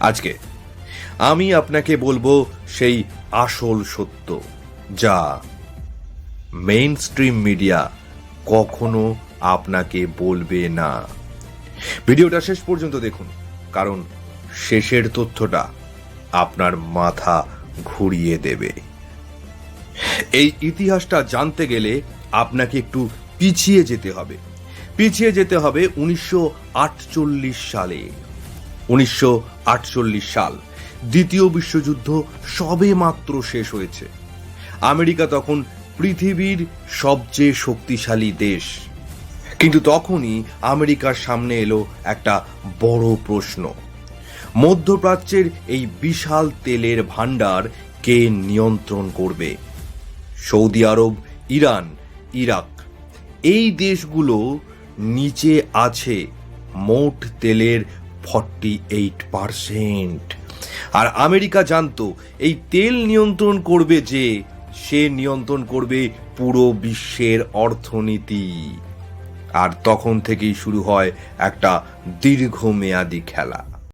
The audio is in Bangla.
আজকে আমি আপনাকে বলবো সেই আসল সত্য, যা মেইন স্ট্রিম মিডিয়া কখনো আপনাকে বলবে না। ভিডিওটা শেষ পর্যন্ত দেখুন, কারণ শেষের তথ্যটা আপনার মাথা ঘুরিয়ে দেবে। এই ইতিহাসটা জানতে গেলে আপনাকে একটু পিছিয়ে যেতে হবে। 1948 সালে। 1948 সাল, দ্বিতীয় বিশ্বযুদ্ধ সবে মাত্র শেষ হয়েছে। আমেরিকা তখন পৃথিবীর সবচেয়ে শক্তিশালী দেশ। কিন্তু তখনই আমেরিকার সামনে এলো একটা বড় প্রশ্ন। মধ্যপ্রাচ্যের এই বিশাল তেলের ভান্ডার কে নিয়ন্ত্রণ করবে? সৌদি আরব, ইরান, ইরাক, এই দেশগুলো নিচে আছে মোট তেলের 48%। আর আমেরিকা জানতো এই তেল নিয়ন্ত্রণ করবে যে, সে নিয়ন্ত্রণ করবে পুরো বিশ্বের অর্থনীতি। আর তখন থেকেই শুরু হয় একটা দীর্ঘমেয়াদী খেলা।